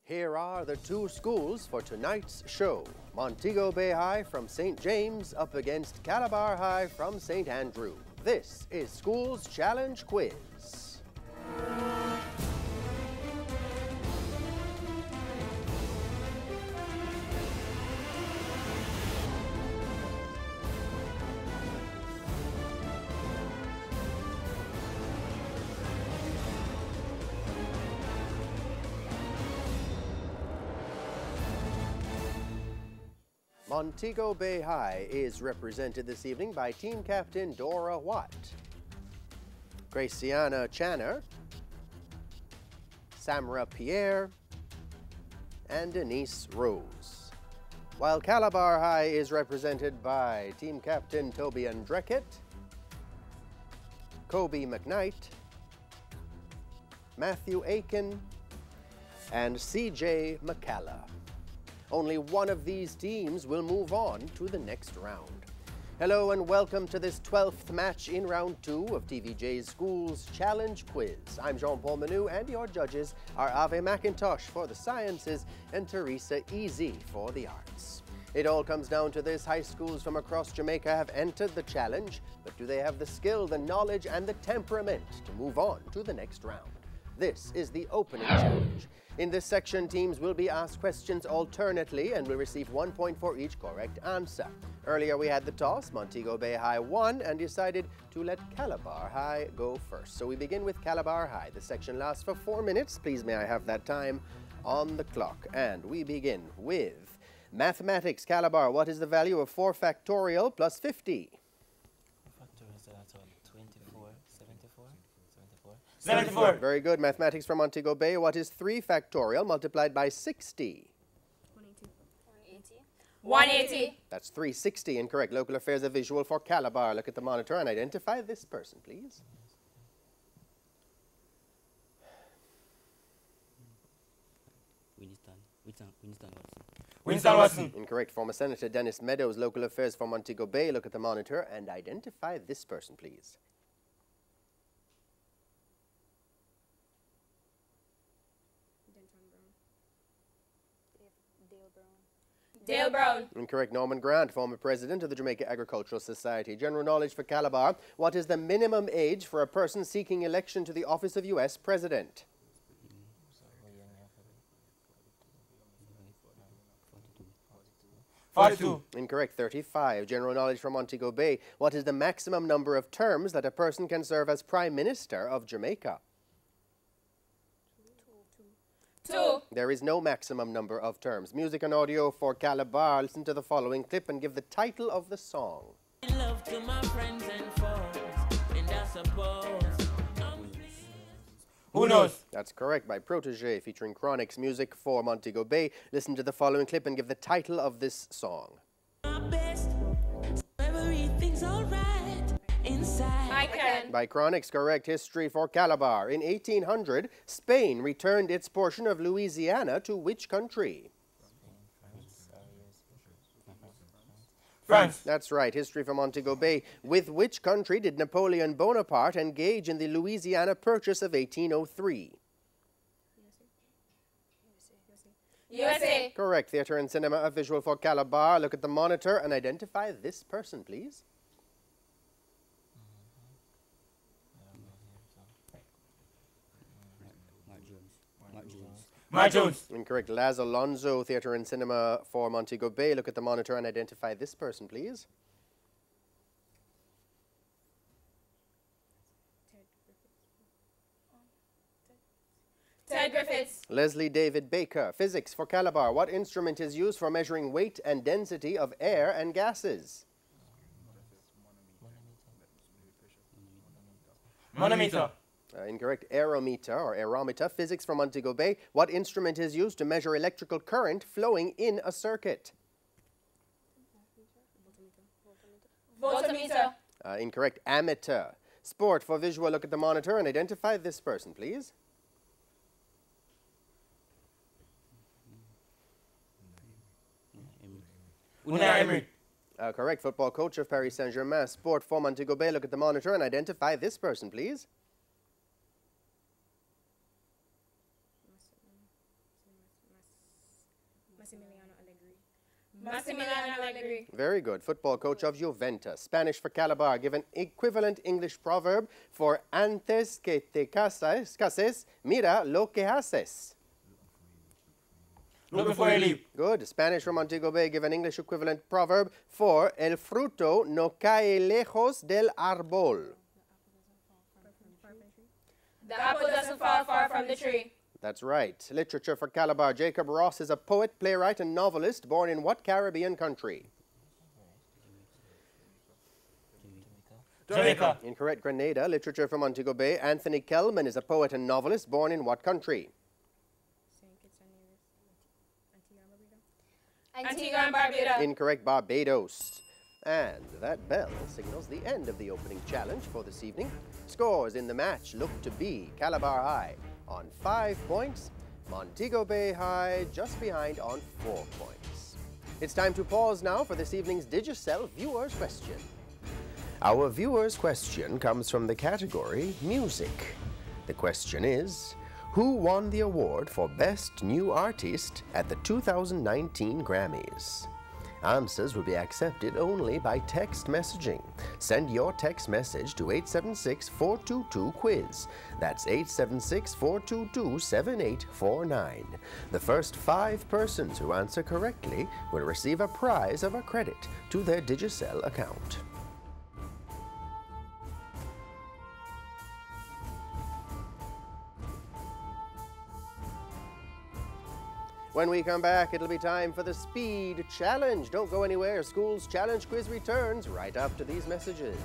Here are the two schools for tonight's show. Montego Bay High from St. James up against Calabar High from St. Andrew. This is Schools Challenge Quiz. Montego Bay High is represented this evening by team captain Dora Watt, Graciana Channer, Samra Pierre, and Denise Rose. While Calabar High is represented by team captain Toby Andreckett, Kobe McKnight, Matthew Aiken, and CJ McCalla. Only one of these teams will move on to the next round. Hello and welcome to this 12th match in round 2 of TVJ Schools Challenge Quiz. I'm Jean-Paul Manu and your judges are Ave McIntosh for the sciences and Teresa Easy for the arts. It all comes down to this: high schools from across Jamaica have entered the challenge, but do they have the skill, the knowledge and the temperament to move on to the next round? This is the opening challenge. In this section, teams will be asked questions alternately and will receive 1 point for each correct answer. Earlier we had the toss. Montego Bay High won and decided to let Calabar High go first. So we begin with Calabar High. The section lasts for 4 minutes. Please may I have that time on the clock. And we begin with mathematics. Calabar, what is the value of 4 factorial plus 50? 74. Very good. Mathematics from Montego Bay. What is 3 factorial multiplied by 60? 180. That's 360. Incorrect. Local affairs, a visual for Calabar. Look at the monitor and identify this person, please. Winston Watson. Incorrect. Former Senator Dennis Meadows. Local affairs for Montego Bay. Look at the monitor and identify this person, please. Dale Brown. Incorrect. Norman Grant, former president of the Jamaica Agricultural Society. General knowledge for Calabar. What is the minimum age for a person seeking election to the office of U.S. President? 42. Incorrect. 35. General knowledge from Montego Bay. What is the maximum number of terms that a person can serve as Prime Minister of Jamaica? 2. There is no maximum number of terms. Music and audio for Calabar. Listen to the following clip and give the title of the song. Love to my friends and foes, and I suppose Who knows? That's correct, by Protege, featuring Chronix. Music for Montego Bay. Listen to the following clip and give the title of this song. my best. Everything's alright inside. I can. By Chronix, correct. History for Calabar. In 1800, Spain returned its portion of Louisiana to which country? France. That's right. History for Montego Bay. With which country did Napoleon Bonaparte engage in the Louisiana Purchase of 1803? USA. Correct. Theatre and cinema, a visual for Calabar. Look at the monitor and identify this person, please. Mike Jones. Incorrect. Laz Alonso, theatre and cinema for Montego Bay. Look at the monitor and identify this person, please. Ted Griffiths. Leslie David Baker, physics for Calabar. What instrument is used for measuring weight and density of air and gases? Manometer. Incorrect. Aerometer or aerometer. Physics from Montego Bay. What instrument is used to measure electrical current flowing in a circuit? Voltmeter. Incorrect. Ammeter. Sport for visual. Look at the monitor and identify this person, please. Unai Emery. Correct. Football coach of Paris Saint-Germain. Sport for Montego Bay. Look at the monitor and identify this person, please. Massimiliano Allegri. Very good. Football coach of Juventus. Spanish for Calabar. Give an equivalent English proverb for antes que te cases, mira lo que haces. Look before you leave. Good. Spanish from Montego Bay. Give an English equivalent proverb for el fruto no cae lejos del árbol. The apple doesn't fall far from the tree. That's right. Literature for Calabar. Jacob Ross is a poet, playwright, and novelist born in what Caribbean country? Jamaica. Incorrect. Grenada. Literature from Montego Bay. Anthony Kelman is a poet and novelist born in what country? Antigua and Barbuda. Incorrect. Barbados. And that bell signals the end of the opening challenge for this evening. Scores in the match look to be Calabar High on 5 points, Montego Bay High just behind on 4 points. It's time to pause now for this evening's Digicel viewer's question. Our viewer's question comes from the category Music. The question is, who won the award for Best New Artist at the 2019 Grammys? Answers will be accepted only by text messaging. Send your text message to 876-422-QUIZ. That's 876-422-7849. The first 5 persons who answer correctly will receive a prize of a credit to their Digicel account. When we come back, it'll be time for the Speed Challenge. Don't go anywhere. School's Challenge Quiz returns right after these messages.